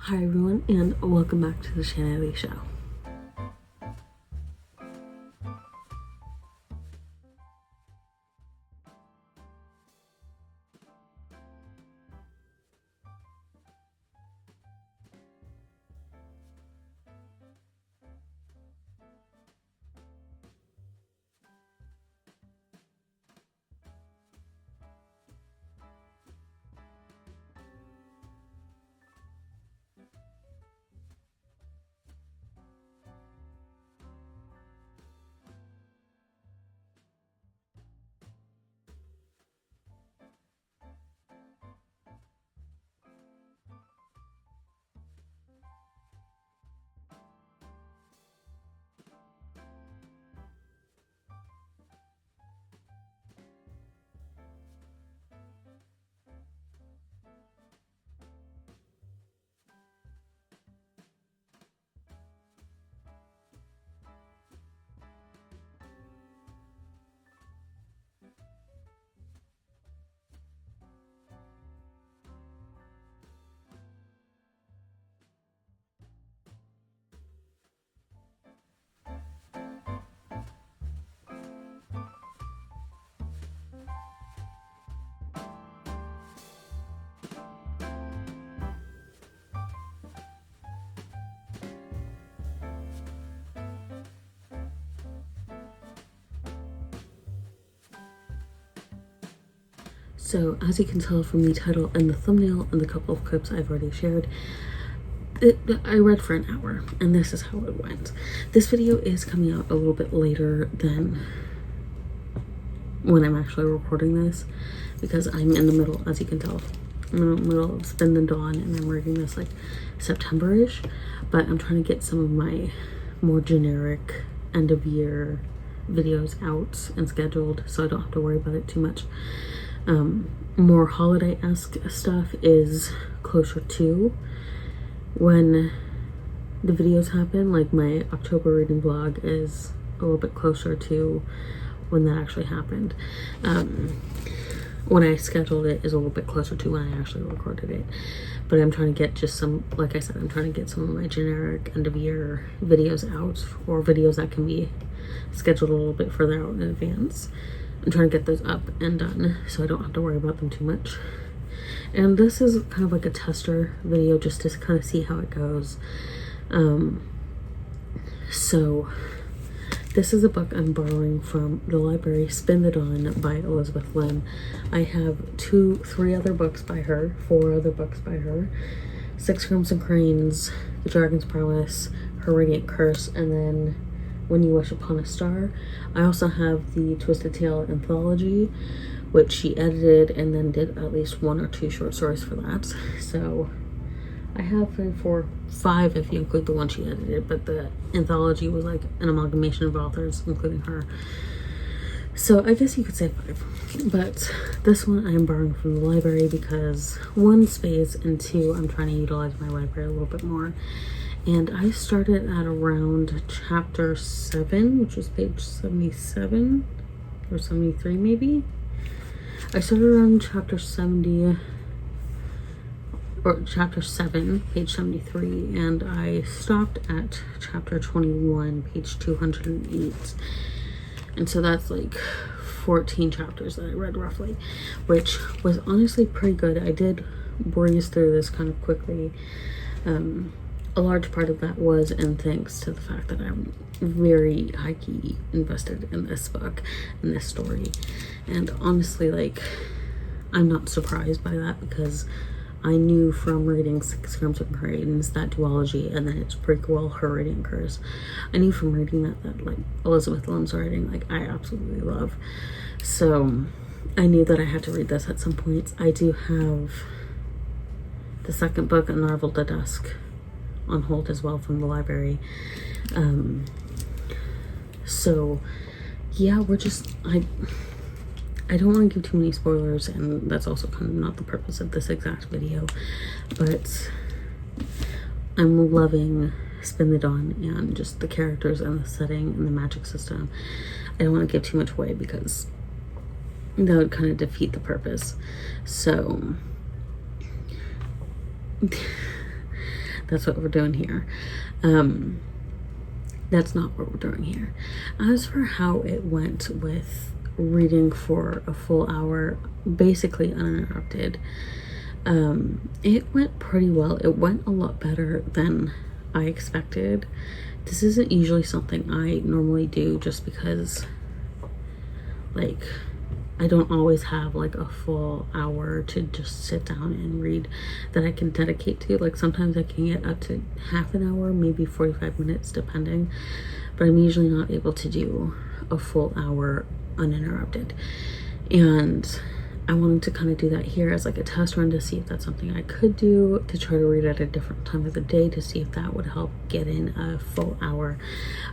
Hi everyone, and welcome back to the Channel Show. So, as you can tell from the title and the thumbnail and the couple of clips I've already shared, I read for an hour, and this is how it went. This video is coming out a little bit later than when I'm actually recording this, because I'm in the middle, as you can tell, I'm in the middle of Spin the Dawn, and I'm reading this like September-ish, but I'm trying to get some of my more generic end-of-year videos out and scheduled so I don't have to worry about it too much. More holiday-esque stuff is closer to when the videos happen. Like my October reading vlog is a little bit closer to when that actually happened. When I scheduled it is a little bit closer to when I actually recorded it. But I'm trying to get just some, like I said, I'm trying to get some of my generic end-of-year videos out, or videos that can be scheduled a little bit further out in advance. I'm trying to get those up and done so I don't have to worry about them too much. And this is kind of like a tester video just to kind of see how it goes. So this is a book I'm borrowing from the library, Spin the Dawn by Elizabeth Lynn. I have 3 other books by her, 4 other books by her. 6 Crimson Cranes, The Dragon's Promise, Her Radiant Curse, and then When You Wish Upon a Star. I also have the Twisted Tale anthology, which she edited and then did at least 1 or 2 short stories for that. So I have 3, 4, 5 if you include the one she edited, but the anthology was like an amalgamation of authors, including her. So I guess you could say 5. But this one I am borrowing from the library because 1, space, and 2, I'm trying to utilize my library a little bit more. And I started at around chapter 7, which was page 77 or 73 maybe. I started around chapter 70 or chapter 7, page 73, and I stopped at chapter 21, page 208. And so that's like 14 chapters that I read roughly, which was honestly pretty good. I did breeze through this kind of quickly. A large part of that was in thanks to the fact that I'm very high-key invested in this book and this story. And honestly, like, I'm not surprised by that because I knew from reading 6 Crimson Cranes, that duology, and then its prequel, Her Radiant Curse, I knew from reading that like Elizabeth Lynn's writing, like, I absolutely love. So I knew that I had to read this at some point. I do have the second book, Unraveled at Dusk, on hold as well from the library. So yeah, we're just, I don't want to give too many spoilers, and that's also kind of not the purpose of this exact video, but I'm loving Spin the Dawn and just the characters and the setting and the magic system. I don't want to give too much away because that would kind of defeat the purpose. So That's what we're doing here. That's not what we're doing here. As for how it went with reading for a full hour, basically uninterrupted, it went pretty well. It went a lot better than I expected. This isn't usually something I normally do, just because like I don't always have like a full hour to just sit down and read that I can dedicate to. Like sometimes I can get up to half an hour, maybe 45 minutes depending, but I'm usually not able to do a full hour uninterrupted. And I wanted to kind of do that here as like a test run to see if that's something I could do, to try to read at a different time of the day to see if that would help get in a full hour.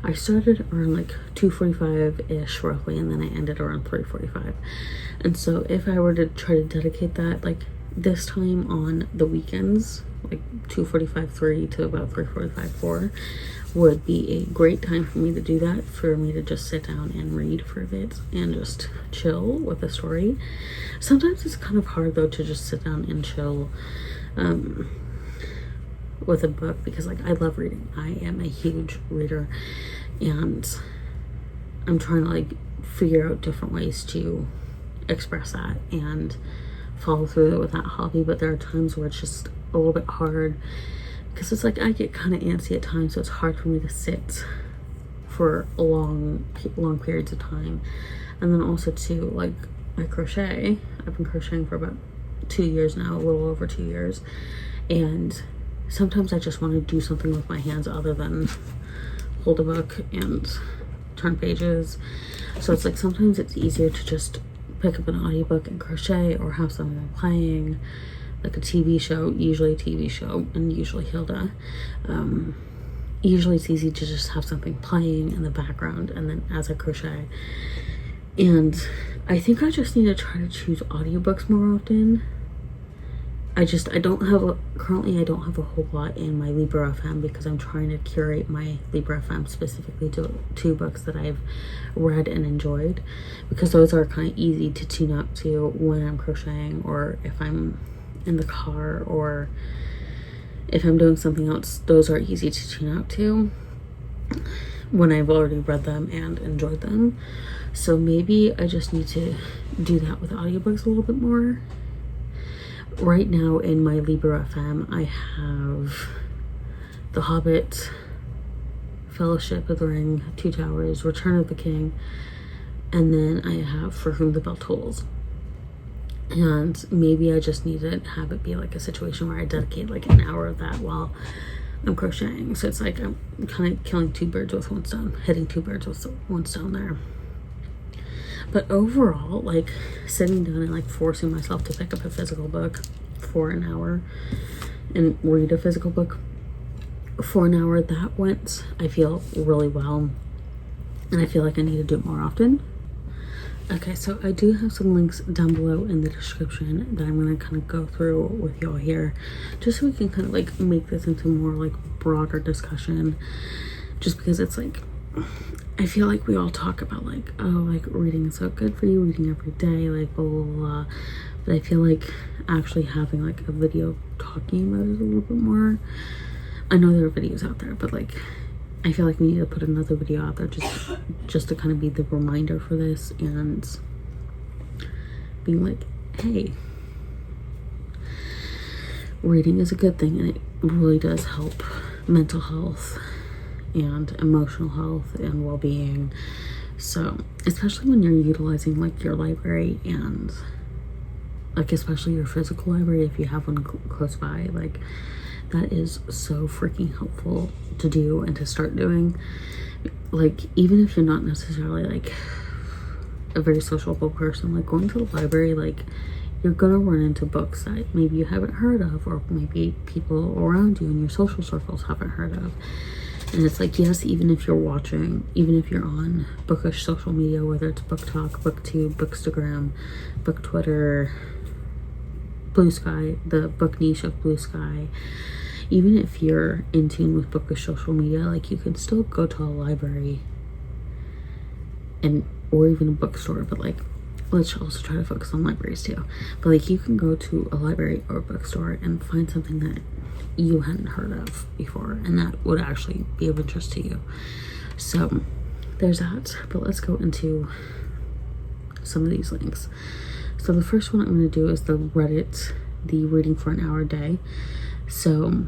I started around like 2:45-ish roughly, and then I ended around 3:45. And so if I were to try to dedicate that like this time on the weekends, like 2:45, 3 to about 3:45, 4, would be a great time for me to do that, for me to just sit down and read for a bit and just chill with a story. Sometimes it's kind of hard though to just sit down and chill with a book, because like I love reading. I am a huge reader, and I'm trying to like figure out different ways to express that and follow through with that hobby. But there are times where it's just a little bit hard, because it's like I get kind of antsy at times, so it's hard for me to sit for long periods of time. And then also too, like I crochet. I've been crocheting for about 2 years now, a little over 2 years, and sometimes I just want to do something with my hands other than hold a book and turn pages. So it's like sometimes it's easier to just pick up an audiobook and crochet, or have someone playing like a TV show, usually a TV show, and usually Hilda. Usually it's easy to just have something playing in the background and then as I crochet. And I think I just need to try to choose audiobooks more often. Currently I don't have a whole lot in my Libra.fm, because I'm trying to curate my Libra.fm specifically to 2 books that I've read and enjoyed, because those are kind of easy to tune up to when I'm crocheting, or if I'm in the car, or if I'm doing something else. Those are easy to tune out to when I've already read them and enjoyed them. So maybe I just need to do that with audiobooks a little bit more. Right now in my Libra.fm, I have The Hobbit, Fellowship of the Ring, Two Towers, Return of the King, and then I have For Whom the Bell Tolls. And maybe I just need to have it be like a situation where I dedicate like an hour of that while I'm crocheting. So it's like I'm kind of killing 2 birds with one stone, hitting 2 birds with one stone there. But overall, like sitting down and like forcing myself to pick up a physical book for an hour and read a physical book for an hour, that went, I feel, really well. And I feel like I need to do it more often. Okay, so I do have some links down below in the description that I'm going to kind of go through with y'all here, just so we can kind of like make this into more like broader discussion, just because it's like, I feel like we all talk about like, oh, like reading is so good for you, reading every day, like blah, blah, blah. But I feel like actually having like a video talking about it a little bit more. I know there are videos out there, but like, I feel like we need to put another video out there just to kind of be the reminder for this, and being like, hey, reading is a good thing, and it really does help mental health and emotional health and well-being. So especially when you're utilizing like your library, and like especially your physical library, if you have one close by, like that is so freaking helpful to do and to start doing. Like even if you're not necessarily like a very sociable person, like going to the library, like you're gonna run into books that maybe you haven't heard of, or maybe people around you in your social circles haven't heard of. And it's like, yes, even if you're on bookish social media, whether it's BookTok, BookTube, Bookstagram, Book Twitter, Blue Sky, the book niche of Blue Sky, even if you're in tune with bookish social media, like you can still go to a library or even a bookstore. But like, let's also try to focus on libraries too. But like, you can go to a library or a bookstore and find something that you hadn't heard of before and that would actually be of interest to you. So there's that, but let's go into some of these links. So the first one I'm going to do is the Reddit, the reading for an hour a day. So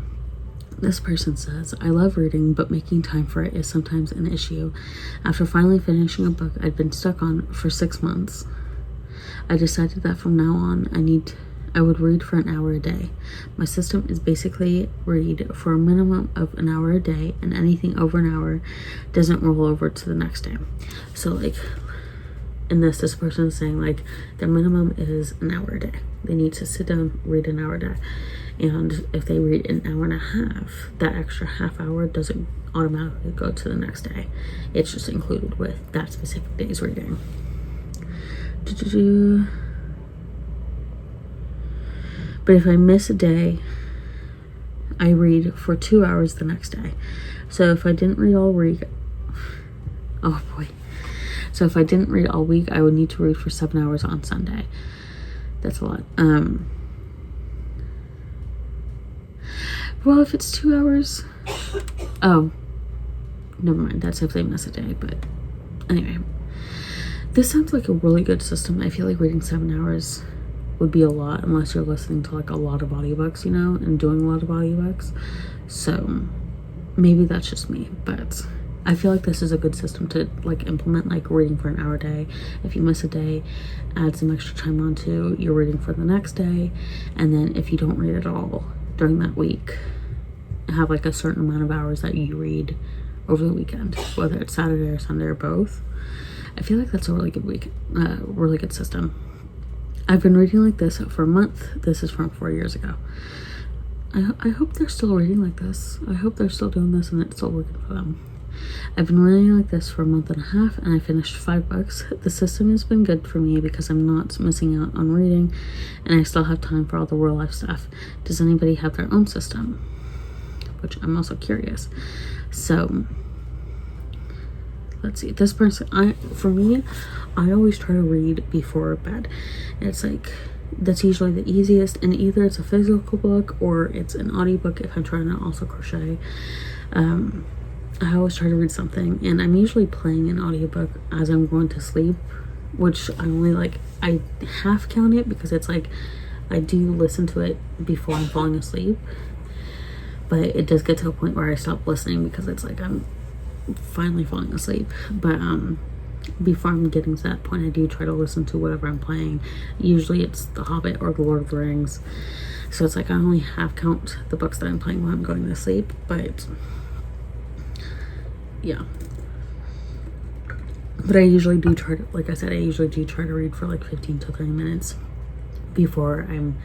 this person says, I love reading, but making time for it is sometimes an issue. After finally finishing a book I'd been stuck on for 6 months, I decided that from now on I would read for an hour a day. My system is basically read for a minimum of an hour a day, and anything over an hour doesn't roll over to the next day. So like in this person is saying like their minimum is an hour a day. They need to sit down, read an hour a day. And if they read an hour and a half, that extra half hour doesn't automatically go to the next day. It's just included with that specific day's reading. But if I miss a day, I read for 2 hours the next day. So if I didn't read all week, oh boy. So if I didn't read all week, I would need to read for 7 hours on Sunday. That's a lot. Well, if it's 2 hours, oh, never mind. That's if they miss a day. But anyway, this sounds like a really good system. I feel like reading 7 hours would be a lot unless you're listening to like a lot of audiobooks, you know, and doing a lot of audiobooks. So maybe that's just me, but I feel like this is a good system to like implement, like reading for an hour a day. If you miss a day, add some extra time onto your reading for the next day. And then if you don't read at all during that week, have like a certain amount of hours that you read over the weekend, whether it's Saturday or Sunday or both. I feel like that's a really good really good system. I've been reading like this for a month. This is from 4 years ago. I hope they're still reading like this. I hope they're still doing this and it's still working for them. I've been reading like this for a month and a half and I finished 5 books. The system has been good for me because I'm not missing out on reading and I still have time for all the real life stuff. Does anybody have their own system? Which I'm also curious. So let's see, this person, for me, I always try to read before bed. It's like, that's usually the easiest, and either it's a physical book or it's an audiobook if I'm trying to also crochet. I always try to read something, and I'm usually playing an audiobook as I'm going to sleep, which I only like, I half count it because it's like, I do listen to it before I'm falling asleep, but it does get to a point where I stop listening because it's like I'm finally falling asleep. But before I'm getting to that point, I do try to listen to whatever I'm playing. Usually it's The Hobbit or The Lord of the Rings, so it's like I only half count the books that I'm playing while I'm going to sleep. But yeah, but I usually do try to, like I said, I usually do try to read for like 15 to 30 minutes before I'm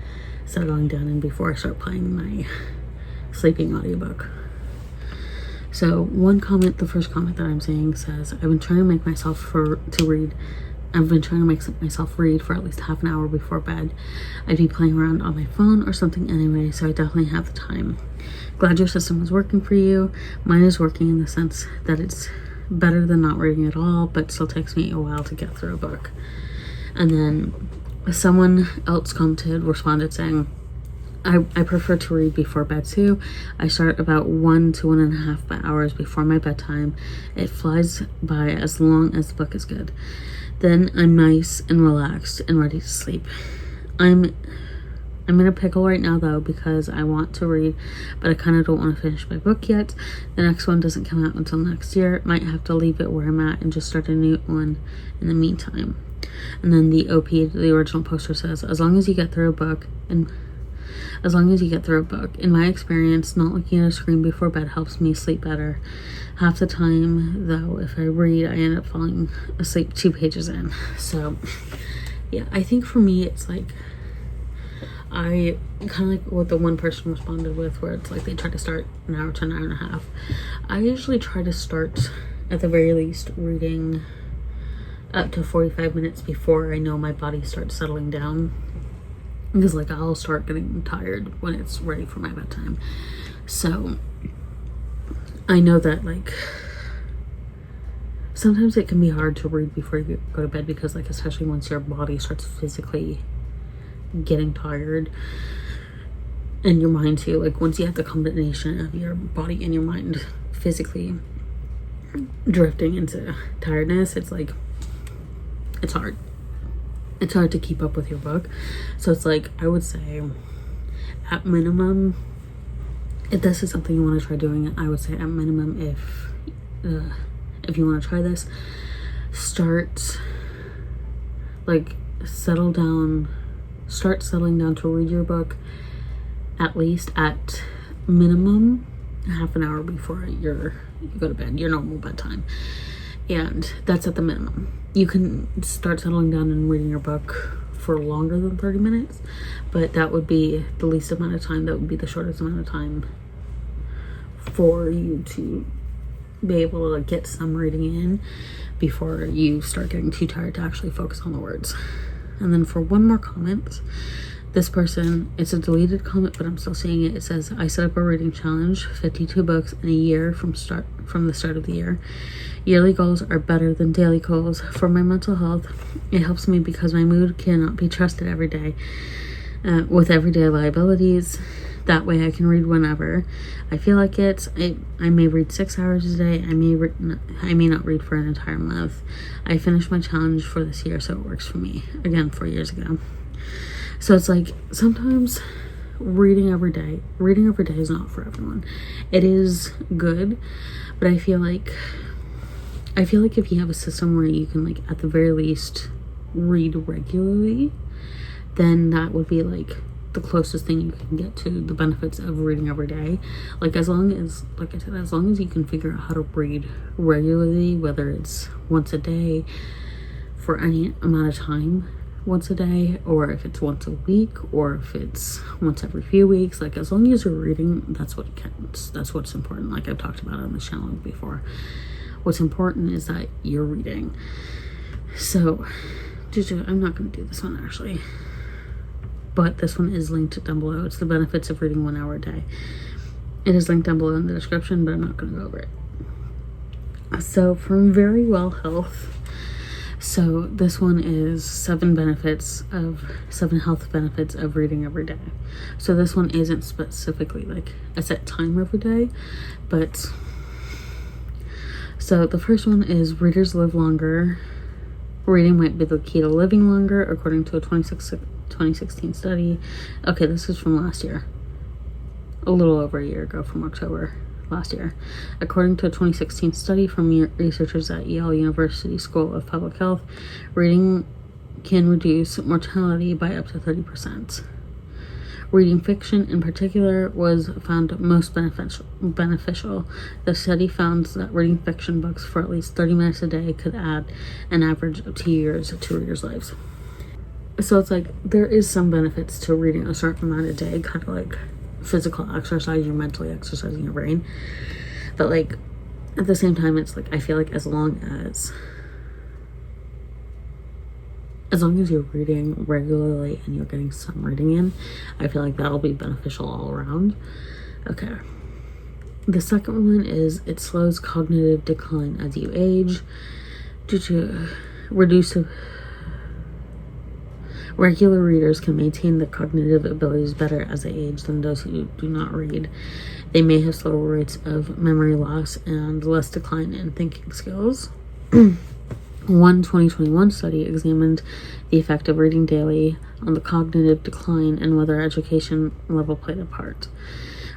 settling down and before I start playing my sleeping audiobook. So the first comment that I'm saying says, I've been trying to make myself read for at least half an hour before bed. I'd be playing around on my phone or something anyway, so I definitely have the time. Glad your system is working for you. Mine is working in the sense that it's better than not reading at all, but still takes me a while to get through a book. And then someone else responded saying, I prefer to read before bed too. I start about 1 to 1.5 hours before my bedtime. It flies by as long as the book is good. Then I'm nice and relaxed and ready to sleep. I'm in a pickle right now though because I want to read, but I kind of don't want to finish my book yet. The next one doesn't come out until next year. Might have to leave it where I'm at and just start a new one in the meantime. And then the OP, the original poster, says, as long as you get through a book, in my experience, not looking at a screen before bed helps me sleep better. Half the time, though, if I read, I end up falling asleep 2 pages in. So, yeah, I think for me, it's like, I kind of like what the one person responded with, where it's like they try to start an hour to an hour and a half. I usually try to start, at the very least, reading up to 45 minutes before I know my body starts settling down. Because like I'll start getting tired when it's ready for my bedtime. So I know that like sometimes it can be hard to read before you go to bed because like especially once your body starts physically getting tired, and your mind too. Like once you have the combination of your body and your mind physically drifting into tiredness, it's like, it's hard. It's hard to keep up with your book. So it's like, I would say at minimum, if this is something you want to try doing, I would say at minimum, if you want to try this, start settling down to read your book at least at minimum half an hour before you go to bed, your normal bedtime. And that's at the minimum. You can start settling down and reading your book for longer than 30 minutes, but that would be the least amount of time. That would be the shortest amount of time for you to be able to get some reading in before you start getting too tired to actually focus on the words. And then for one more comment, this person, it's a deleted comment, but I'm still seeing it. It says, I set up a reading challenge, 52 books in a year from the start of the year. Yearly goals are better than daily goals. For my mental health, it helps me because my mood cannot be trusted every day with everyday liabilities. That way I can read whenever I feel like it. I may read 6 hours a day. I may not read for an entire month. I finished my challenge for this year, so it works for me. Again, 4 years ago. So it's like, sometimes reading every day is not for everyone. It is good, but I feel like if you have a system where you can, like, at the very least read regularly, then that would be like the closest thing you can get to the benefits of reading every day. Like, as long as, like I said, as long as you can figure out how to read regularly, whether it's once a day for any amount of time, once a day, or if it's once a week, or if it's once every few weeks, like, as long as you're reading, that's what counts. That's what's important. Like I've talked about on this channel before, what's important is that you're reading. So I'm not going to do this one actually, but this one is linked down below. It's the benefits of reading 1 hour a day. It is linked down below in the description, but I'm not going to go over it. So from Very Well Health, so this one is 7 health benefits of reading every day. So this one isn't specifically like a set time every day, but so the first one is readers live longer. Reading might be the key to living longer, according to a 2016 study. Okay, this is from last year. A little over a year ago, from October last year. According to a 2016 study from researchers at Yale University School of Public Health, reading can reduce mortality by up to 30%. Reading fiction in particular was found most beneficial. The study found that reading fiction books for at least 30 minutes a day could add an average of 2 years to readers' lives. So it's like, there is some benefits to reading a certain amount a day, kind of like physical exercise. You're mentally exercising your brain. But like, at the same time, it's like, I feel like as long as you're reading regularly and you're getting some reading in, I feel like that'll be beneficial all around. Okay. The second one is it slows cognitive decline as you age due to regular readers can maintain their cognitive abilities better as they age than those who do not read. They may have slower rates of memory loss and less decline in thinking skills. One 2021 study examined the effect of reading daily on the cognitive decline and whether education level played a part.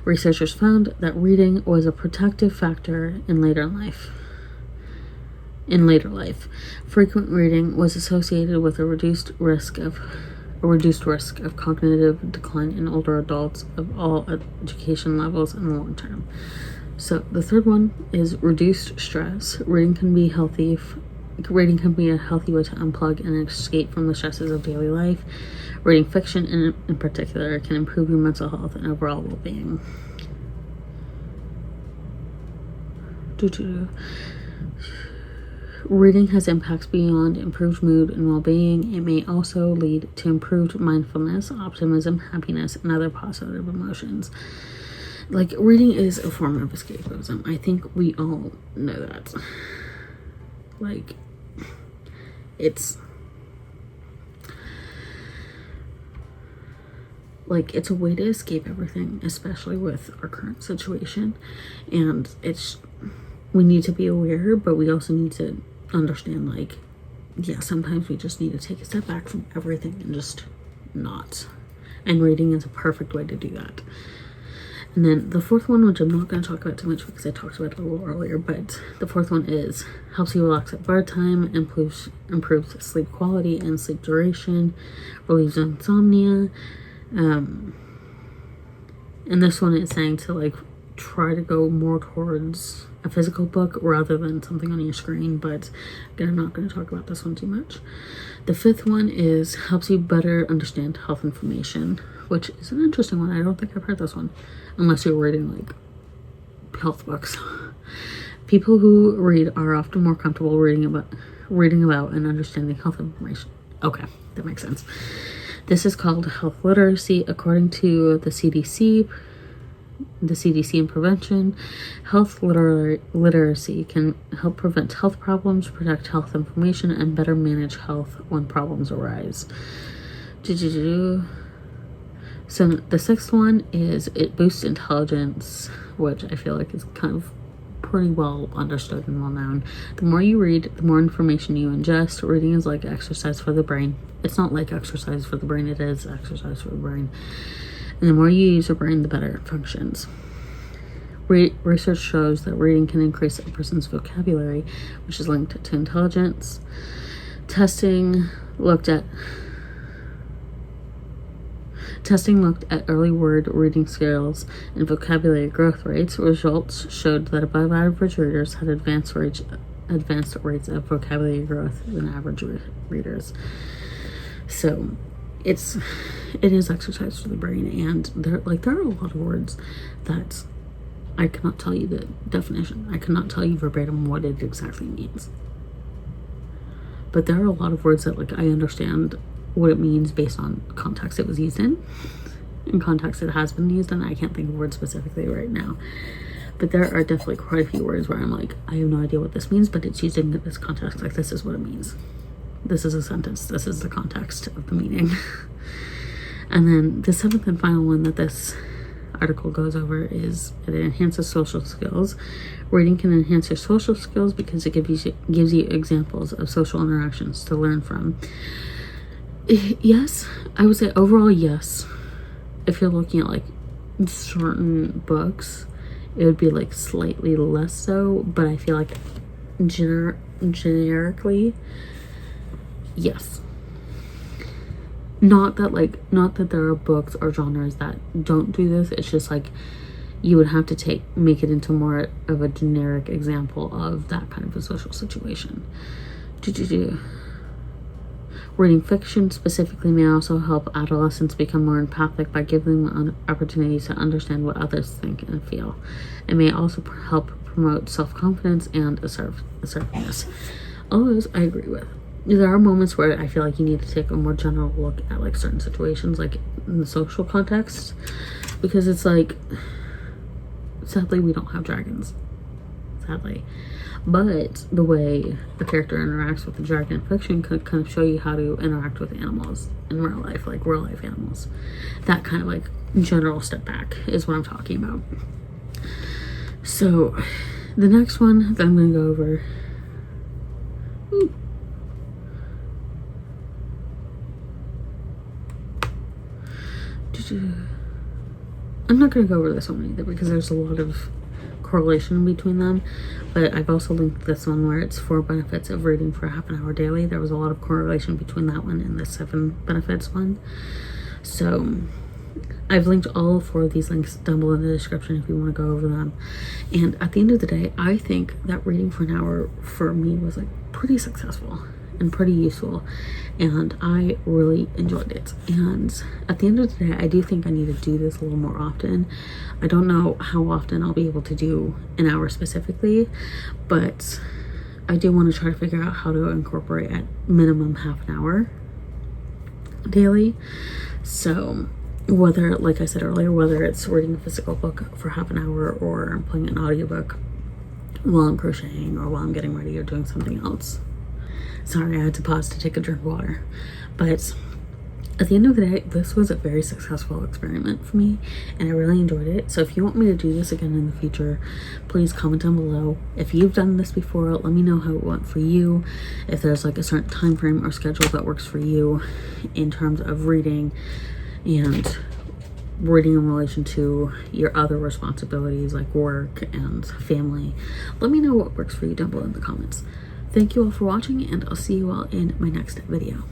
Researchers found that reading was a protective factor in later life. Frequent reading was associated with a reduced risk of cognitive decline in older adults of all education levels in the long term. So the third one is reduced stress. Reading can be a healthy way to unplug and escape from the stresses of daily life. Reading fiction in particular can improve your mental health and overall well-being. Reading has impacts beyond improved mood and well-being. It may also lead to improved mindfulness, optimism, happiness, and other positive emotions. Like, reading is a form of escapism. I think we all know that. Like, like, it's a way to escape everything, especially with our current situation. And we need to be aware, but we also need to understand, like, yeah, sometimes we just need to take a step back from everything and just not. And reading is a perfect way to do that. And then the fourth one, which I'm not going to talk about too much because I talked about it a little earlier, but the fourth one is helps you relax at bedtime, improves sleep quality and sleep duration, relieves insomnia. And this one is saying to, like, try to go more towards a physical book rather than something on your screen, but again, I'm not going to talk about this one too much. The fifth one is helps you better understand health information, which is an interesting one. I don't think I've heard this one unless you're reading, like, health books. People who read are often more comfortable reading about and understanding health information. Okay, that makes sense. This is called health literacy. According to the CDC and prevention, health literacy can help prevent health problems, protect health information, and better manage health when problems arise. So the sixth one is it boosts intelligence, which I feel like is kind of pretty well understood and well known. The more you read, the more information you ingest. Reading is like exercise for the brain. It's not like exercise for the brain, it is exercise for the brain. And the more you use your brain, the better it functions. Research shows that reading can increase a person's vocabulary, which is linked to intelligence. Testing looked at early word reading skills and vocabulary growth rates. Results showed that above average readers had advanced rates of vocabulary growth than average readers. So it is exercise for the brain, and there are a lot of words that I cannot tell you the definition. I cannot tell you verbatim what it exactly means. But there are a lot of words that, like, I understand what it means based on context it was used in context it has been used in. I can't think of words specifically right now, but there are definitely quite a few words where I'm like, I have no idea what this means, but it's used in this context. Like, this is what it means. This is a sentence. This is the context of the meaning. And then the seventh and final one that this article goes over is it enhances social skills. Reading can enhance your social skills because it gives you examples of social interactions to learn from. Yes, I would say overall yes. If you're looking at, like, certain books, it would be, like, slightly less so, but I feel like generically, yes. Not that there are books or genres that don't do this. It's just like you would have to make it into more of a generic example of that kind of a social situation. Reading fiction specifically may also help adolescents become more empathic by giving them opportunities to understand what others think and feel. It may also help promote self-confidence and assertiveness. All those I agree with. There are moments where I feel like you need to take a more general look at, like, certain situations, like in the social context, because it's like, sadly, we don't have dragons. Sadly. But the way a character interacts with the dragon in fiction could kind of show you how to interact with animals in real life, like real life animals. That kind of, like, general step back is what I'm talking about. So the next one that I'm going to go over. I'm not going to go over this one either because there's a lot of correlation between them, but I've also linked this one where it's 4 benefits of reading for half an hour daily. There was a lot of correlation between that one and the 7 benefits one. So I've linked all 4 of these links down below in the description if you want to go over them. And at the end of the day, I think that reading for an hour for me was, like, pretty successful and pretty useful, and I really enjoyed it. And at the end of the day, I do think I need to do this a little more often. I don't know how often I'll be able to do an hour specifically, but I do want to try to figure out how to incorporate at minimum half an hour daily. So whether, like I said earlier, whether it's reading a physical book for half an hour or playing an audiobook while I'm crocheting or while I'm getting ready or doing something else. Sorry, I had to pause to take a drink of water. But at the end of the day, this was a very successful experiment for me, and I really enjoyed it. So if you want me to do this again in the future, please comment down below. If you've done this before, let me know how it went for you. If there's like a certain time frame or schedule that works for you in terms of reading, and reading in relation to your other responsibilities like work and family. Let me know what works for you down below in the comments. Thank you all for watching, and I'll see you all in my next video.